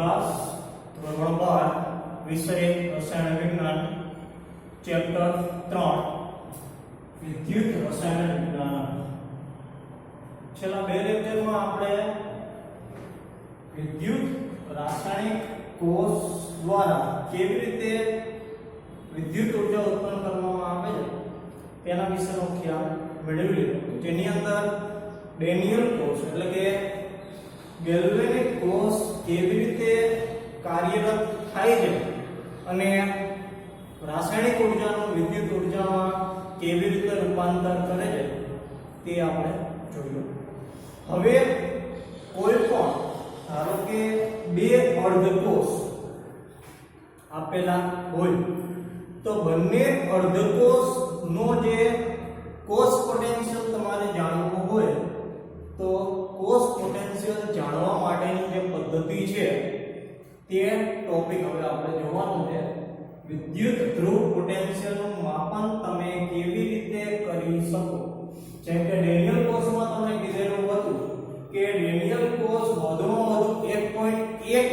Class धोरण 12 विषय रसायन विज्ञान चैप्टर 3 विद्युत रसायन विज्ञान छेल्ला બે લેક્ચરમાં આપણે વિદ્યુત રાસાયણિક કોષ દ્વારા કેવી રીતે વિદ્યુત ઉર્જા ઉત્પન્ન કરવામાં આવે છે તેના વિશેનો ખ્યાલ મેળવી લીધો, જેની અંદર ડેનિયલ કોષ એટલે કે ગેલ્વેનિક કોષ કેવી રીતે કાર્યરત થાય છે અને રાસાયણિક ઉર્જાનું વિદ્યુત ઉર્જામાં કેવી રીતે રૂપાંતર કરે છે તે આપણે જોયું. હવે કોઈ પણ ધારો કે બે અર્ધકોષ આપેલા હોય તો બંને અર્ધકોષનો જે કોષ પોટેન્શિયલ તમારે જાણવું હોય તો કોષ પોટેન્શિયલ જાણવા માટેની જે પદ્ધતિ છે તે ટોપિક હવે આપણે જોવાનું છે. વિદ્યુત ધ્રુવ પોટેન્શિયલનું માપન તમે કેવી રીતે કરી શકો. જેમ કે ડેનિયલ કોષમાં તમને કીધેલું હતું કે ડેનિયલ કોષ વધુમાં વધુ 1.1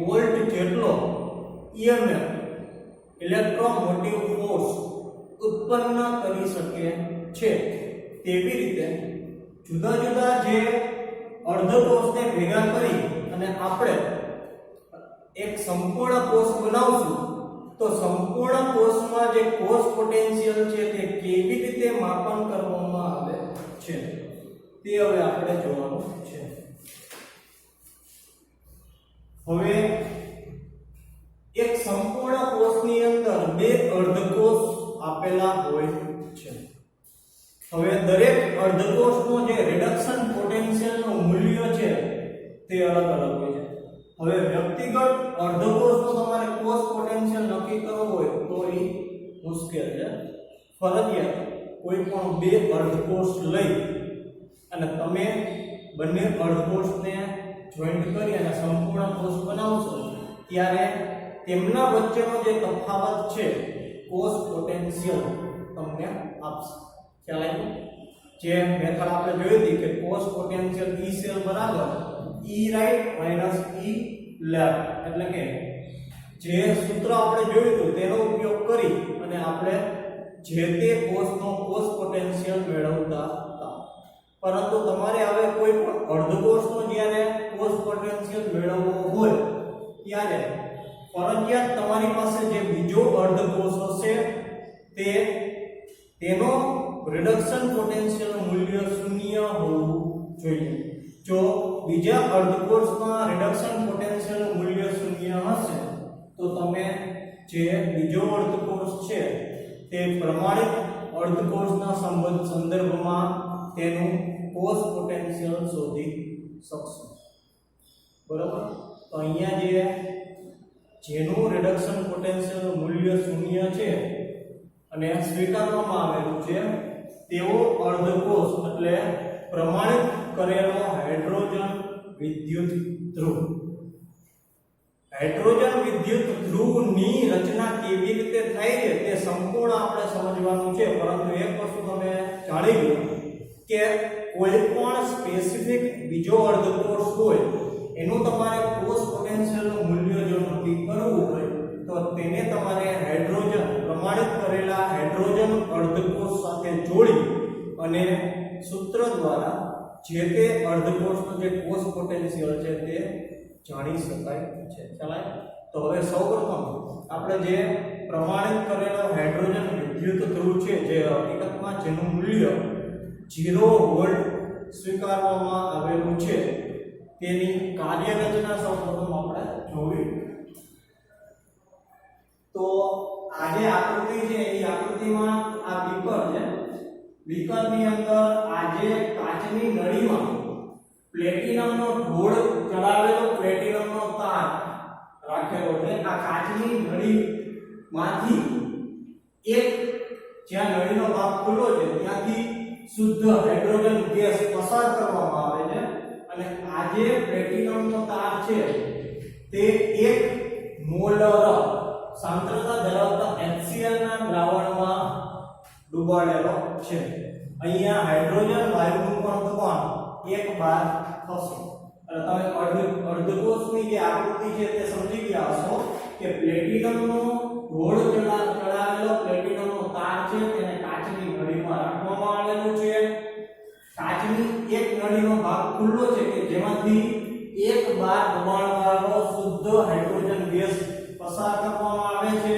વોલ્ટ જેટલો EMF ઇલેક્ટ્રોમોટિવ ફોર્સ ઉત્પન્ન કરી શકે છે. તેવી રીતે જુદા જુદા જે અર્ધકોષને ભેગા કરી અને આપણે એક સંપૂર્ણ કોષ બનાવશું તો સંપૂર્ણ કોષમાં જે કોષ પોટેન્શિયલ છે તે કેવી રીતે માપન કરવામાં આવે છે તે હવે આપણે જોવાનું છે. હવે એક સંપૂર્ણ કોષની અંદર બે અર્ધકોષ આપેલા હોય છે. હવે દરેક અર્ધકોષનો જે રિડક્શન પોટેન્શિયલનું મૂલ્ય છે તે અલગ અલગ હોય છે. હવે વ્યક્તિગત અર્ધકોષનો તમારે કોષ પોટેન્શિયલ નક્કી કરવો હોય તો એ મુશ્કેલ છે. ફરજિયાત કોઈ પણ બે અર્ધકોષ લઈ અને તમે બંને અર્ધકોષને જોઈન્ટ કરી અને સંપૂર્ણ કોષ બનાવશો ત્યારે તેમના વચ્ચેનો જે તફાવત છે કોષ પોટેન્શિયલ તમને આપશે. ખ્યાલ આવ્યો? જે મેથડ આપણે જોઈ હતી કે કોષ પોટેન્શિયલ E સેલ બરાબર E right minus E left, એટલે કે જે સૂત્ર આપણે જોયું હતું તેનો ઉપયોગ કરી અને આપણે જે તે કોષનો કોષ પોટેન્શિયલ મેળવતા હતા. પરંતુ તમારે હવે કોઈ પણ અર્ધકોષનો જ્યારે કોષ પોટેન્શિયલ મેળવવો હોય ત્યારે ફરજિયાત તમારી પાસે જે બીજો અર્ધકોષ હશે તેનો રિડક્શન પોટેન્શિયલ મૂલ્ય 0 હોવું જોઈએ. જો બીજા અર્ધકોષમાં રિડક્શન પોટેન્શિયલ મૂલ્ય 0 હશે તો તમે જે બીજો અર્ધકોષ છે તે પ્રમાણિત અર્ધકોષના સંદર્ભમાં તેનું કોષ પોટેન્શિયલ શોધી શકશો. બરાબર? તો અહીંયા જેનું રિડક્શન પોટેન્શિયલ મૂલ્ય 0 છે અને સ્વીકારવામાં આવેલું છે તેવો અર્ધકોષ એટલે પ્રમાણિત કરેલો હાઇડ્રોજન વિદ્યુત ધ્રુવ. હાઇડ્રોજન વિદ્યુત ધ્રુવની રચના કેવી રીતે થાય છે તે સંપૂર્ણ આપણે સમજવાનું છે. પરંતુ એક વસ્તુ તમે જાણી લો કે કોઈ પણ સ્પેસિફિક બીજો અર્ધકોષ હોય એનું તમારે કોષ પોટેન્શિયલનું મૂલ્ય જો નક્કી કરવું હોય તો તેને તમારે હાઇડ્રોજન પ્રમાણિત કરેલા હાઇડ્રોજન અર્ધકોષ સાથે જોડી અને સૂત્ર દ્વારા જે તે અર્ધકોષનો જે કોષ પોટેન્શિયલ છે તે જાણી શકાય છે. ચાલાય? તો હવે સૌપ્રથમ આપણે જે પ્રમાણિત કરેલો હાઇડ્રોજન વિદ્યુત ધ્રુવ છે જે હકીકતમાં જેનું મૂલ્ય 0 વોલ્ટ સ્વીકારવામાં આવેલું છે તેની કાર્યરચના સૌપ્રથમ આપણે જોવી. તો આ જે આકૃતિ છે એ આકૃતિમાં આ બીકર છે. બીકરની અંદર આ જે કાચની નળીમાં પ્લેટિનમનો ઢોળ ચડાવેલો પ્લેટિનમનો તાર રાખેલો છે. આ કાચની નળીમાંથી એક જ્યાં નળીનો ભાગ ખુલ્લો છે ત્યાંથી શુદ્ધ હાઇડ્રોજન ગેસ પસાર કરવામાં આવે છે અને આ જે પ્લેટિનમનો તાર છે તે 1 મોલર સાંદ્રતા ધરાવતા HCl ના દ્રાવણમાં ડુબાડેલો છે. અહીંયા હાઇડ્રોજન વાયુનું પણ દબાણ 1 બાર થશે. અને તમે અર્ધકોષની જે આકૃતિ છે તે સમજી ગયા હશો કે પ્લેટિનમનો ઢોળ ચડાવેલો પ્લેટિનમનો તાર છે તેને કાચની નળીમાં રાખવામાં આવેલું છે. કાચની એક નળીનો ભાગ ખુલ્લો છે કે જેમાંથી એક બાર દબાણવાળો શુદ્ધ હાઇડ્રોજન ગેસ પસાર કરવામાં આવે છે.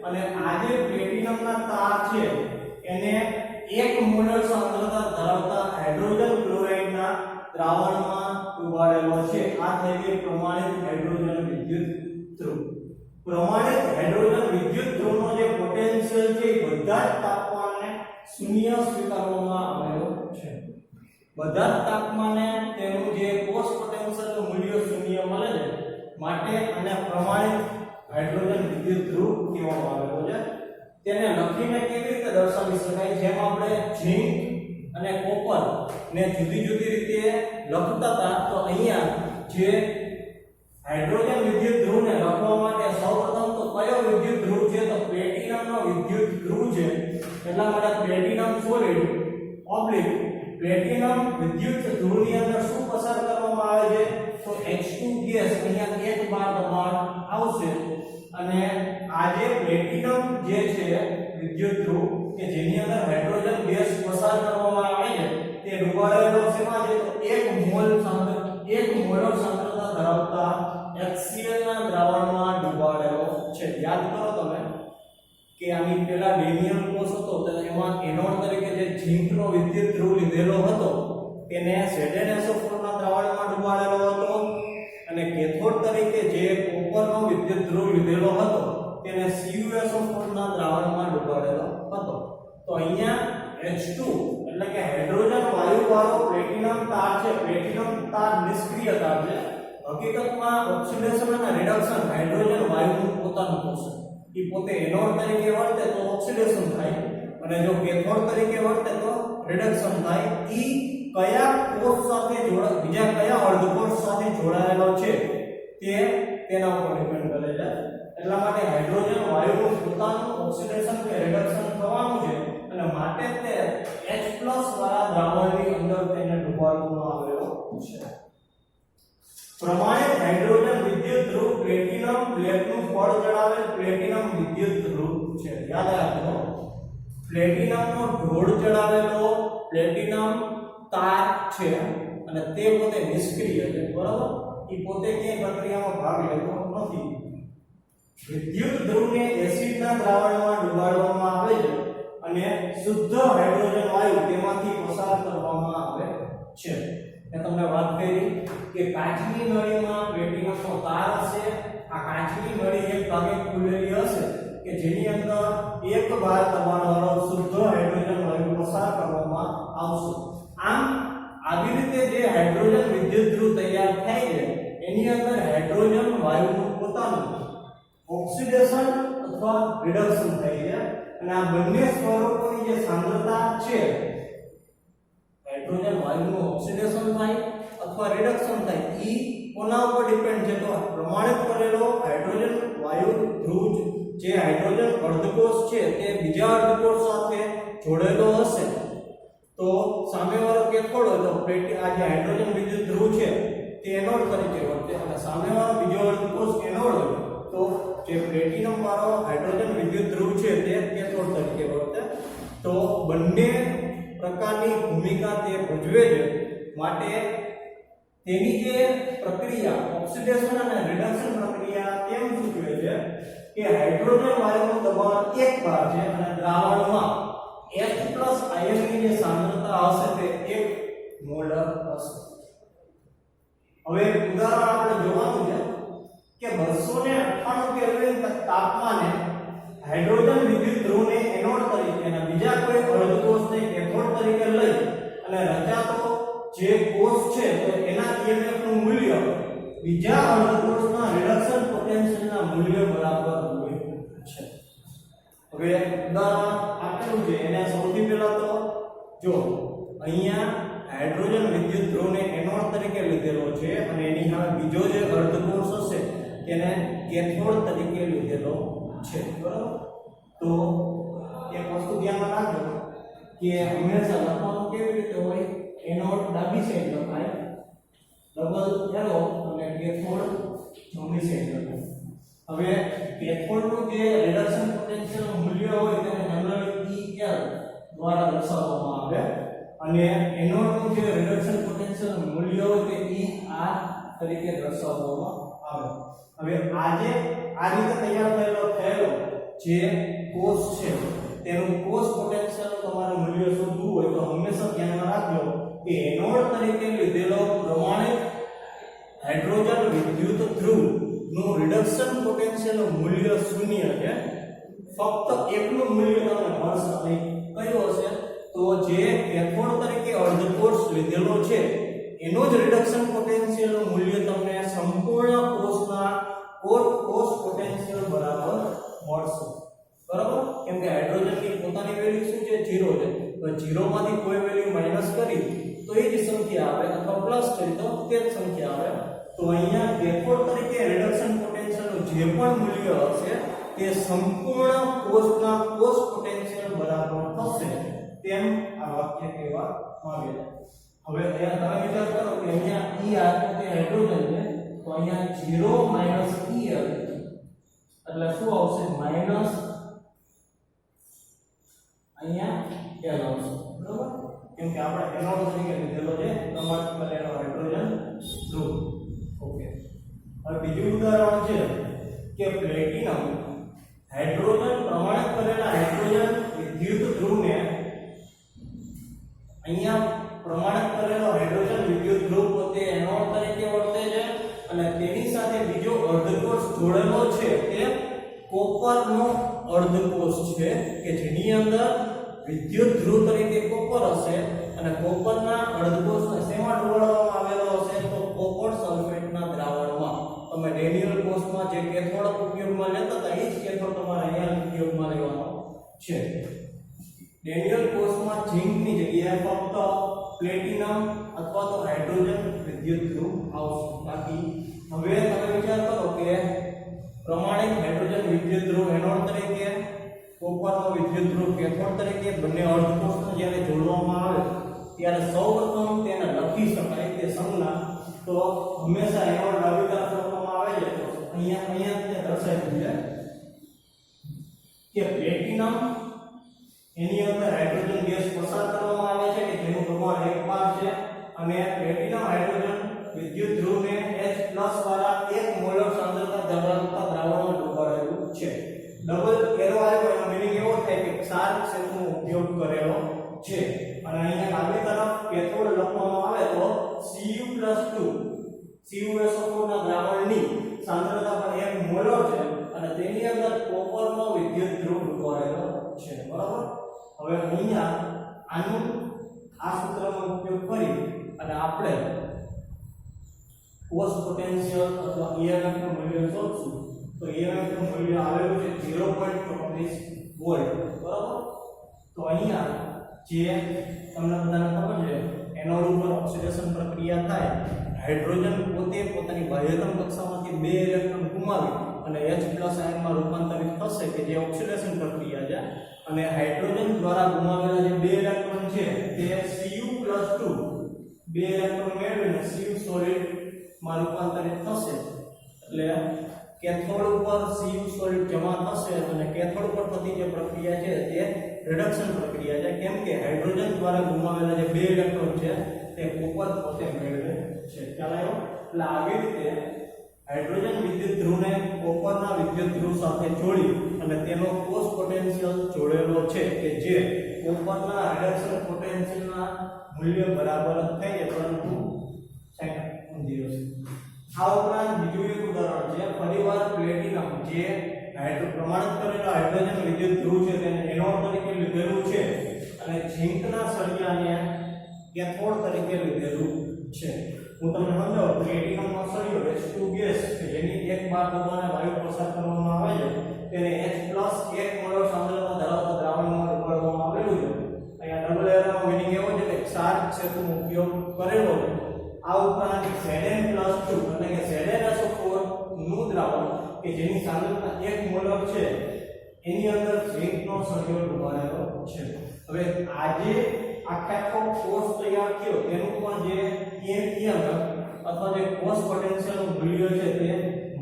અને આ જે પ્લેટિનમના તાર છે એને 1 મોલર સાંદ્રતા ધરાવતા હાઇડ્રોજન ક્લોરાઇડના દ્રાવણમાં ડુબાડેલો છે. આ થઈ ગઈ પ્રમાણિત હાઇડ્રોજન વિદ્યુત ધ્રુવ. પ્રમાણિત હાઇડ્રોજન વિદ્યુત ધ્રુવનો જે પોટેન્શિયલ છે એ બધા જ તાપમાને શૂન્ય સ્વીકારવામાં આવેલો છે. બધા જ તાપમાને તેનું જે કોષ પોટેન્શિયલનું મૂલ્ય શૂન્ય મળે છે. માટે આને પ્રમાણિત હાઇડ્રોજન વિદ્યુત ધ્રુવ કહેવામાં આવેલો છે. તેને લખીને કેવી રીતે દર્શાવી શકાય? જેમ આપણે ઝિંક અને કોપર ને જુદી જુદી રીતે લખતા હતા, તો અહીંયા જે હાઇડ્રોજન વિદ્યુત ધ્રુવને લખવા માટે સૌપ્રથમ તો કયો વિદ્યુત ધ્રુવ છે? તો પ્લેટિનમનો વિદ્યુત ધ્રુવ છે. એટલા માટે પ્લેટિનમ સોલિડ ઓબ્લિક પ્લેટિનમ વિદ્યુત ધ્રુવની અંદર શું પસાર કરવામાં આવે છે? તો H2 ગેસ અહીંયા એક બાર દબાણ આવશે. અને આ જે પ્લેટિનમ જે છે વિદ્યુત ધ્રુવ કે જેની અંદર હાઇડ્રોજન ગેસ પસાર કરવામાં આવે છે તે ડુબાડેલો શેમાં છે? તો 1 મોલર સાંદ્રતા ધરાવતા HCl ના દ્રાવણમાં ડુબાડેલો છે. યાદ કરો તમે કે આની પહેલા ડેનિયલ કોષ હતો તો એમાં એનોડ તરીકે જે ઝિંકનો વિદ્યુત ધ્રુવ લીધેલો હતો તેને ZnSO4 ના દ્રાવણમાં ડુબાડેલો હતો. અને કેથોડ તરીકે જે કોપરનો વિદ્યુત ધ્રુવ લીધેલો હતો તેને CuSO4 ના દ્રાવણમાં ડુબાડેલો હતો. તો અહીંયા H2 એટલે કે હાઇડ્રોજન વાયુ વાળો પ્લેટિનમ તાર છે. પ્લેટિનમ તાર નિષ્ક્રિય તાર છે. હકીકતમાં ઓક્સિડેશન અને રિડક્શન હાઇડ્રોજન વાયુનું પોતાનું થશે. એ પોતે એનોડ તરીકે વર્તે તો ઓક્સિડેશન થાય અને જો કેથોડ તરીકે વર્તે તો રિડક્શન થાય. ઈ કયા કોષ સાથે બીજા કયા અર્ધકોષ સાથે જોડાયેલો છે તે તેના ઉપર ડિપેન્ડ કરે છે. એટલા માટે હાઇડ્રોજન વાયુનું પોતાનું ઓક્સિડેશન કે રિડક્શન થવાનું છે અને માટે તે H+ વાળા દ્રાવણની અંદર તેને ડુબાડવામાં આવેલો છે. પ્રમાણિત હાઇડ્રોજન વિદ્યુત ધ્રુવ પ્લેટિનમ પ્લેટનું ફળ ચડાવેલ પ્લેટિનમ વિદ્યુત ધ્રુવ છે. યાદ રાખજો, પ્લેટિનમનો ઢોળ ચડાવેલો પ્લેટિનમ તાર છે અને તે પોતે નિષ્ક્રિય છે. બરાબર? એ પોતે ક્યાંય પ્રક્રિયામાં ભાગ લેતો નથી. વિદ્યુત ધ્રુવને એસિડના દ્રાવણમાં ડુબાડવામાં આવે છે અને શુદ્ધ હાઇડ્રોજન વાયુ તેમાંથી પસાર કરવામાં આવે છે. મેં તમને વાત કરી કે કાચની નળીમાં પ્લેટિનમનો તાર હશે. આ કાચની નળી એક ભાગે ખુલેલી હશે કે જેની અંદર એક બાર દબાણવાળો શુદ્ધ હાઇડ્રોજન વાયુ પસાર કરવામાં આવશે. આમ આવી રીતે જે હાઇડ્રોજન વિદ્યુત ધ્રુવ તૈયાર થાય છે એની અંદર હાઇડ્રોજન વાયુનું પોતાનું ઓક્સિડેશન અથવા રિડક્શન થાય છે. અને આ બંને સ્વરૂપોની જે સાંદ્રતા છે હાઇડ્રોજન વાયુનું ઓક્સિડેશન થાય અથવા રિડક્શન થાય ઈ કોના ઉપર ડિપેન્ડ છે? તો પ્રમાણિત કરેલો હાઇડ્રોજન વાયુ ધ્રુવ જે હાઇડ્રોજન અર્ધકોષ છે તે બીજા અર્ધકોષ સાથે જોડેલો હશે તો સામેવાળો કેથોડ હોય તો આ જે હાઇડ્રોજન વિદ્યુત ધ્રુવ છે તે એનોડ તરીકે વર્તે અને સામેવાળો બીજો અર્ધકોષ એનોડ હોય તો જે પ્લેટિનમ વાળો હાઇડ્રોજન વિદ્યુત ધ્રુવ છે તે કેથોડ તરીકે વર્તે. તો બંને પ્રકારની ભૂમિકા તે ભજવે છે. માટે તેની જે પ્રક્રિયા ઓક્સિડેશન અને રિડક્શન પ્રક્રિયા તેમ સૂચવે છે કે હાઇડ્રોજન વાયુનું દબાણ 1 બાર છે અને દ્રાવણમાં H+ આયનની જે સાંદ્રતા હશે તે 1 મોલર હશે. હવે ઉદાહરણ આપણે જોવાનું છે કે 298 કેલ્વિન તાપમાને હાઇડ્રોજન વિદ્યુત ધ્રુવને એનોડ તરીકે અને બીજા કોઈ અર્ધકોષને કેથોડ તરીકે લઈ અને રચાતો જે કોષ છે તો એના EMF નું મૂલ્ય બીજા અર્ધકોષના રિડક્શન પોટેન્શિયલના મૂલ્ય બરાબર હોય છે. હવે ઉદાહરણ આપેલું છે એને સૌથી પહેલા તો જો અહીંયા હાઇડ્રોજન વિદ્યુત ધ્રુવને એનોડ તરીકે લીધેલો છે અને એની સામે બીજો જે અર્ધકોષ હશે તેને કેથોડ તરીકે લીધેલો છે. બરાબર? તો એક વસ્તુ ધ્યાનમાં રાખજો કે હંમેશા લખવાનું કેવી રીતે હોય? એનોડ ડાબી સાઈડ લખાય, ડબલ એરો અને કેથોડ જમણી સાઈડ લખો. હવે કેથોડનું જે રિડક્શન પોટેન્શિયલ મૂલ્ય હોય તેને જનરલી EL દ્વારા દર્શાવવામાં આવે અને એનોડનું જે રિડક્શન પોટેન્શિયલ મૂલ્ય હોય તે ER તરીકે દર્શાવવામાં આવે. હવે આ રીતે તૈયાર થયેલો જે કોષ છે તેનું કોષ પોટેન્શિયલ તમારે મૂલ્ય શોધવું હોય તો હંમેશા ધ્યાનમાં રાખજો કે એનોડ તરીકે લીધેલો પ્રમાણિત હાઇડ્રોજન વિદ્યુત ધ્રુવ નું રિડક્શન પોટેન્શિયલ મૂલ્ય શૂન્ય છે. ફક્ત એકનું મૂલ્ય તમને મળશે નહીં. કયું હશે? તો જે કેથોડ તરીકે અર્ધકોષ લીધેલો છે એનો જ રિડક્શન પોટેન્શિયલ મૂલ્ય તમને સંપૂર્ણ કોષના કોષ પોટેન્શિયલ બરાબર મળશે. બરાબર? કેમ કે હાઇડ્રોજનની પોતાની વેલ્યુ શું છે? 0 છે. તો 0 માંથી કોઈ વેલ્યુ માઈનસ કરી તો એ જ સંખ્યા આવે અથવા પ્લસ કરી તો તે જ સંખ્યા આવે. તો અહીંયા કેથોડ તરીકે રિડક્શન પોટેન્શિયલ નું જે પણ મૂલ્ય હશે તે સંપૂર્ણ કોષના કોષ પોટેન્શિયલ બરાબર થશે તેમ આ વાક્ય કહેવા માંગે છે. હવે અહીંયા તમે વિચાર કરો કે અહીંયા ER તે હાઇડ્રોજન છે તો અહીંયા 0 EL એટલે શું આવશે? માઈનસ અહીંયા L આવશે. બરાબર? કેમ કે આપણે એનોડ તરીકે લીધેલો છે પ્રમાણિત કરેલો હાઇડ્રોજન ધ્રુવ. ઓકે. હવે બીજું ઉદાહરણ છે કે પ્લેટિનમ હાઇડ્રોજન પ્રમાણિત કરેલા હાઇડ્રોજન વિદ્યુત ધ્રુવને અહીંયા પ્રમાણિત કરેલો હાઇડ્રોજન વિદ્યુત ધ્રુવ પોતે એનોડ તરીકે વર્તે છે અને તેની સાથે બીજો અર્ધકોષ જોડેલો છે તે કોપરનો અર્ધકોષ છે કે જેની અંદર વિદ્યુત ધ્રુવ તરીકે કોપર હશે અને કોપરના અર્ધકોષને શેમાં ડોળવામાં આવેલો હશે? તો કોપર સલ્ફેટના દ્રાવણમાં. તમે ડેનિયલ કોષમાં જે કેથોડ ઉપયોગમાં લેતા હતા એ જ કેથોડ તમારે અહીંયા ઉપયોગમાં લેવાનો છે. ડેનિયલ કોષમાં ઝિંકની જગ્યાએ ફક્ત પ્લેટિનમ અથવા તો હાઇડ્રોજન વિદ્યુત ધ્રુવ આવશે. બાકી હવે તમે વિચાર કરો કે પ્રમાણિત હાઇડ્રોજન વિદ્યુત ધ્રુવ એનોડ તરીકે, કોપરનો વિદ્યુત ધ્રુવ કેથોડ તરીકે બંને અર્ધકોષને જ્યારે જોડવામાં આવે ત્યારે સૌપ્રથમ તેને લખી શકાય તે સંજ્ઞા. તો હંમેશા એનોડ ડાબી તરફ લખવામાં આવે છે તો અહીંયા તે દર્શાવી છે કે પ્લેટિનમ એની અંદર હાઇડ્રોજન ગેસ પસાર કરવામાં આવે છે કે જેનું પ્રમાણ 1 બાર છે અને પ્લેટિનમ હાઇડ્રોજન વિદ્યુત ધ્રુવને H+ વાળા 1 મોલર સાંદ્રતા ધરાવતા દ્રાવણમાં ડૂબાડેલું છે. ડબલ એરો આવ્યો એનો મીનિંગ એવો થાય કે ક્ષાર ક્ષેત્રનો ઉપયોગ કરેલો છે અને અહીંયા ડાબી તરફ કેથોડ લખવામાં આવે તો Cu+2 CuSO4 ના દ્રાવણની સાંદ્રતા પણ 1 મોલર છે અને તેની અંદર કોપરનો વિદ્યુત ધ્રુવ ડૂબાડેલો છે. બરાબર? હવે અહીંયા આ સૂત્રનો ઉપયોગ કરી અને આપણે કોષ પોટેન્શિયલ અથવા EMF નું મૂલ્ય શોધશું. તો EMF નું મૂલ્ય આવેલું છે 0.34 વોલ્ટ. બરાબર? તો અહીંયા જે તમને બધાને ખબર છે એનોડ ઉપર ઓક્સિડેશન પ્રક્રિયા થાય, હાઇડ્રોજન પોતે પોતાની બાહ્યતમ કક્ષામાંથી 2 ઇલેક્ટ્રોન ગુમાવી અને H+ આયનમાં રૂપાંતરિત થશે કે જે ઓક્સિડેશન પ્રક્રિયા છે અને હાઇડ્રોજન દ્વારા ગુમાવેલા જે 2 ઇલેક્ટ્રોન છે તે Cu+2 2 ઇલેક્ટ્રોન મેળવીને Cu સોલિડ માં રૂપાંતરિત થશે. એટલે કેથોડ ઉપર Cu સોલિડ જમા થશે અને કેથોડ પર થતી જે પ્રક્રિયા છે તે રિડક્શન પ્રક્રિયા છે. કેમ કે હાઇડ્રોજન દ્વારા ગુમાવેલા જે 2 ઇલેક્ટ્રોન છે તે કોપર પોતે મેળવે છે. ખ્યાલ આવ્યો? એટલે આવી રીતે હાઇડ્રોજન વિદ્યુત ધ્રુવને કોપરના વિદ્યુત ધ્રુવ સાથે જોડી અને તેનો કોષ પોટેન્શિયલ જોડેલો છે કે જે કોપરના રિડક્શન પોટેન્શિયલના મૂલ્ય બરાબર જ થાય છે પરંતુ સાઈન 0 છે. આ ઉપરાંત બીજું એક ઉદાહરણ છે ફરીવાર પ્લેટિનમ જે પ્રમાણિત કરેલા હાઇડ્રોજન વિદ્યુત ધ્રુવ છે તેને એનોડ તરીકે લીધેલું છે અને ઝિંકના સળિયાને કેથોડ તરીકે લીધેલું છે. હું તમને સમજાવું. પ્લેટિનમનો સળિયો H2 ગેસ કે જેની 1 બાર દબાણે વાયુ પસાર કરવામાં આવે છે તેને H+ 1 મોલર સાંદ્રતા ધરાવતા દ્રાવણમાં ડૂબાડવામાં આવેલું છે. અહીંયા ડબલ એરોનો મીનિંગ એવો છે કે ક્ષાર ક્ષેત્રનો ઉપયોગ કરેલો છે. આ ઉપરાંત Zn+2 એટલે કે ZnSO4 નું દ્રાવણ કે જેની સાંદ્રતા 1 મોલર છે એની અંદર ઝિંકનો સળિયો ડૂબાડેલો છે. હવે આજે આખો કોષ તૈયાર થયો તેનું પણ જે EMF અથવા જે કોષ પોટેન્શિયલ નું મૂલ્ય છે તે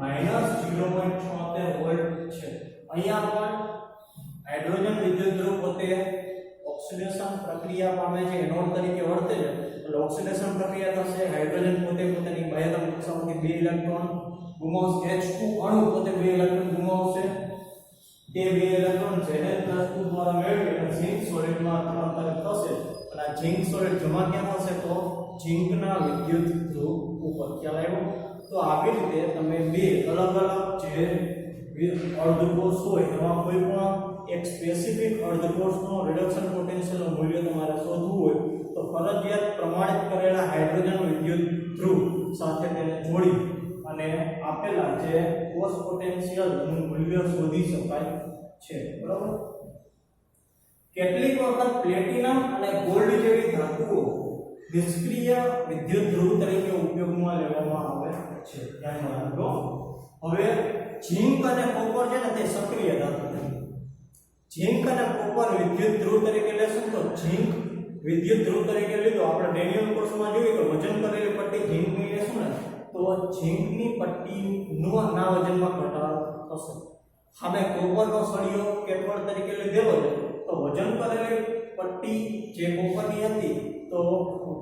-0.76 વોલ્ટ છે. અહીંયા પણ હાઇડ્રોજન વિદ્યુત ધ્રુવ પોતે ઓક્સિડેશન પ્રક્રિયા પામે છે, એનોડ તરીકે વર્તે છે. એટલે ઓક્સિડેશન પ્રક્રિયા થશે, હાઇડ્રોજન પોતે પોતાની બાહ્ય કક્ષામાંથી 2 ઇલેક્ટ્રોન ગુમાવશે, H2 અણુ પોતે 2 ઇલેક્ટ્રોન ગુમાવશે. તે 2 ઇલેક્ટ્રોન Zn+2 દ્વારા મેળવી અને ઝિંક સોલિડમાં રૂપાંતરિત થશે. અને આ ઝિંક સોલિડ જમા ક્યાં થશે? તો ઝિંકના વિદ્યુત ધ્રુવ ઉપર. ખ્યાલ આવ્યો? તો આવી રીતે તમે બે અલગ અલગ જે અર્ધકોષ હોય એમાં કોઈ પણ એક સ્પેસિફિક અર્ધકોષનો રિડક્શન પોટેન્શિયલનું મૂલ્ય તમારે શોધવું હોય તો ફરજિયાત પ્રમાણિત કરેલા હાઇડ્રોજન વિદ્યુત ધ્રુવ સાથે તેને જોડી અને આપેલા જે કોષ પોટેન્શિયલનું મૂલ્ય શોધી શકાય છે. બરાબર? કેટલીક વખત પ્લેટિનમ અને ગોલ્ડ જેવી ધાતુઓ નિષ્ક્રિય વિદ્યુત ધ્રુવ તરીકે ઉપયોગમાં લેવામાં આવે છે. ધ્યાનમાં રાખજો. હવે ઝિંક અને કોપર છે ને તે સક્રિય ધાતુ છે. ઝિંક અને કોપર વિદ્યુત ધ્રુવ તરીકે લેશું તો ઝિંક વિદ્યુત ધ્રુવ તરીકે લીધો. આપણે ડેનિયલ કોર્સમાં જોયું કે વજન કરેલી પટ્ટી ઝિંકની લેશું ને તો ઝિંકની પટ્ટીનું ના વજનમાં ઘટાડો થશે. સામે કોપરનો સળિયો કેથોડ તરીકે લીધેલો છે તો વજન કરેલી પટ્ટી જે કોપરની હતી તો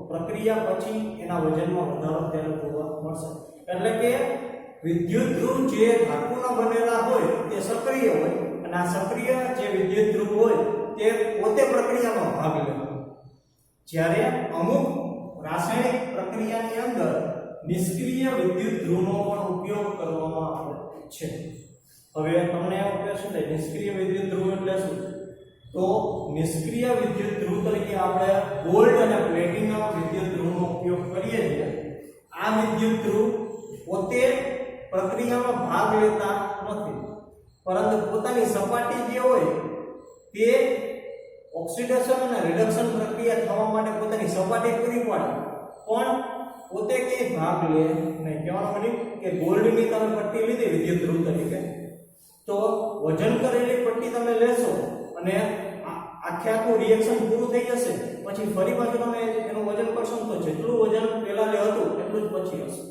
પ્રક્રિયા પછી એના વજનમાં વધારો ત્યારે જોવા મળશે. એટલે કે વિદ્યુત ધ્રુવ જે ધાતુના બનેલા હોય તે સક્રિય હોય અને આ સક્રિય જે વિદ્યુત ધ્રુવ હોય તે પોતે પ્રક્રિયામાં ભાગ લે. જ્યારે અમુક રાસાયણિક પ્રક્રિયાની અંદર નિષ્ક્રિય વિદ્યુત ધ્રુવનો પણ ઉપયોગ કરવામાં આવે છે. હવે તમને એવું કહેશું કે નિષ્ક્રિય વિદ્યુત ધ્રુવ એટલે શું? તો નિષ્ક્રિય વિદ્યુત ધ્રુવ તરીકે આપણે ગોલ્ડ અને પ્લેટિનમ વિદ્યુત ધ્રુવનો ઉપયોગ કરીએ છીએ. આ વિદ્યુત ધ્રુવ પોતે પ્રક્રિયામાં ભાગ લેતા નથી, પરંતુ પોતાની સપાટી જે હોય તે ઓક્સિડેશન અને રિડક્શન પ્રક્રિયા થવા માટે પોતાની સપાટી પૂરી પાડે, પણ પોતે કે ભાગ લે નહીં. કહેવાનો મતલબ કે ગોલ્ડની તમે પટ્ટી લીધી વિદ્યુત ધ્રુવ તરીકે તો વજન કરેલી પટ્ટી તમે લેશો અને આખું રિએક્શન પૂરું થઈ જશે પછી ફરી પાછું તમે એનું વજન કરશો તો જેટલું વજન પહેલા લે હતું એટલું જ પછી હશે.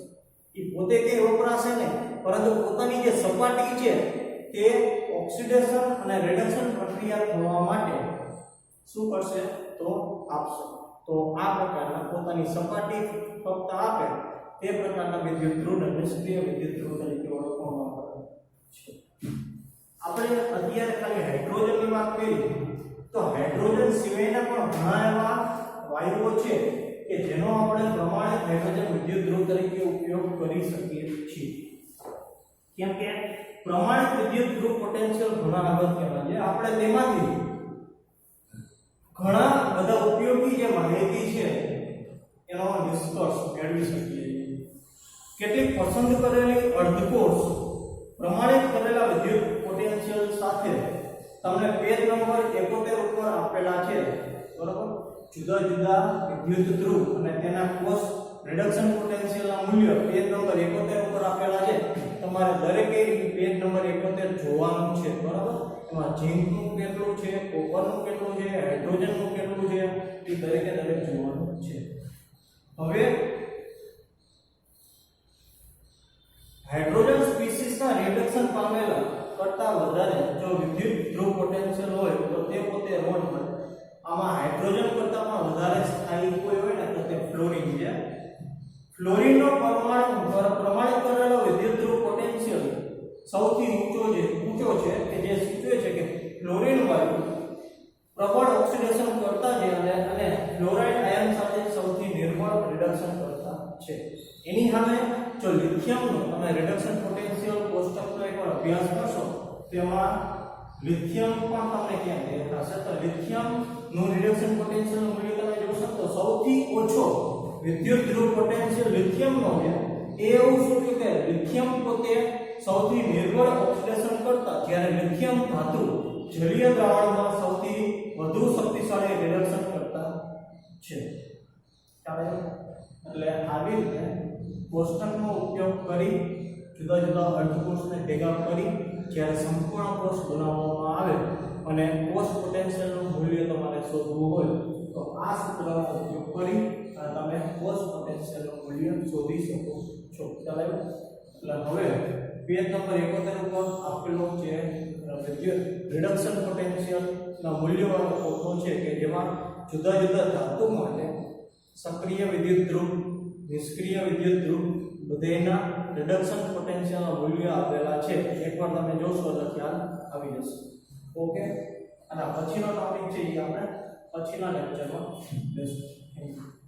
એ પોતે કે વપરાશે ને, પરંતુ પોતાની જે સપાટી છે તે ઓક્સિડેશન અને રિડક્શન પ્રક્રિયા થવા માટે શું કરશે? તો આપશે. તો આ પ્રકારના પોતાની સપાટી ફક્ત આપે તે પ્રકારના વિદ્યુત ધ્રુવને નિષ્ક્રિય વિદ્યુત ધ્રુવ તરીકે ઓળખવામાં આવે છે. આપણે અત્યારે ખાલી હાઇડ્રોજનની વાત કરી તો હાઇડ્રોજન સિવાયના પણ ઘણા એવા વાયુઓ છે કે જેનો આપણે પ્રમાણિત હાઇડ્રોજન વિદ્યુત ધ્રુવ તરીકે ઉપયોગ કરી શકીએ છીએ. કેમ કે પ્રમાણિત વિદ્યુત ધ્રુવ પોટેન્શિયલ ઘણા અગત્યના છે. આપણે તેમાંથી ઘણા બધા ઉપયોગી જે માહિતી છે એનો નિષ્કર્ષ મેળવી શકીએ છીએ. કેટલીક પસંદ કરેલી અર્ધકોષ પ્રમાણિત કરેલા વિદ્યુત પોટેન્શિયલ સાથે તમને પેજ નંબર 71 ઉપર આપેલા છે. બરાબર? જુદા જુદા વિદ્યુત ધ્રુવ અને તેના કોષ રિડક્શન પોટેન્શિયલના મૂલ્ય પેજ નંબર 71 ઉપર આપેલા છે. તમારે દરેકે પેજ નંબર 71 જોવાનું છે. બરાબર? એમાં ઝિંકનું કેટલું છે, કોપરનું કેટલું છે, હાઇડ્રોજનનું કેટલું છે એ દરેકે દરેક જોવાનું છે. હવે હાઇડ્રોજન સ્પીસીસના રિડક્શન પામેલા કરતા વધારે જો વિદ્યુત ધ્રુવ પોટેન્શિયલ હોય તો તે પોતે ઋણ હોય. આમાં હાઇડ્રોજન કરતા પણ વધારે સ્થાયી કોઈ હોય ને તો તે ફ્લોરિન છે. ફ્લોરિનનો પ્રમાણિત કરેલો વિદ્યુત ધ્રુવ પોટેન્શિયલ સૌથી ઊંચો છે કે જે સૂચવે છે કે ફ્લોરિન વાયુ પ્રબળ ઓક્સિડેશન કરતા છે અને ફ્લોરાઇડ આયન સાથે સૌથી નિર્મળ રિડક્શન કરતા છે. એની સામે જો લિથિયમનું તમે રિડક્શન પોટેન્શિયલ કોષ્ટકનો એકવાર અભ્યાસ કરશો તેમાં લિથિયમ પણ તમને ક્યાં દેખાશે તો લિથિયમનું રિડક્શન પોટેન્શિયલ મૂલ્ય તમે જોશો તો સૌથી ઓછો વિદ્યુત ધ્રુવ પોટેન્શિયલ લિથિયમનો છે. એ એવું સૂચવે કે લિથિયમ પોતે સૌથી નિર્બળ ઓક્સિડેશન કરતા જ્યારે લિથિયમ ધાતુ જલીય દ્રાવણમાં સૌથી વધુ શક્તિશાળી રિડક્શન કરતા છે. એટલે આવી રીતે કોષ્ટકનો ઉપયોગ કરી જુદા જુદા અર્ધકોષને ભેગા કરી જ્યારે સંપૂર્ણ કોષ બનાવવામાં આવે અને કોષ પોટેન્શિયલનું મૂલ્ય તમારે શોધવું હોય તો આ સૂત્રનો ઉપયોગ કરી અને તમે કોસ પોટેન્શિયલનું મૂલ્ય શોધી શકો છો. ખ્યાલ આવ્યો? એટલે હવે પેજ નંબર 71 ઉપર આપેલો છે વિદ્યુત રિડક્શન પોટેન્શિયલ ના મૂલ્યવાળો કોઠો છે કે જેમાં જુદા જુદા ધાતુ માટે સક્રિય વિદ્યુત ધ્રુવ, નિષ્ક્રિય વિદ્યુત ધ્રુવ બધાના રિડક્શન પોટેન્શિયલના મૂલ્ય આપેલા છે. એકવાર તમે જોશો એટલે ખ્યાલ આવી જશે. ઓકે, અને પછીનો ટોપિક છે એ આપણે પછીના લેક્ચરમાં લેશું. Thank you.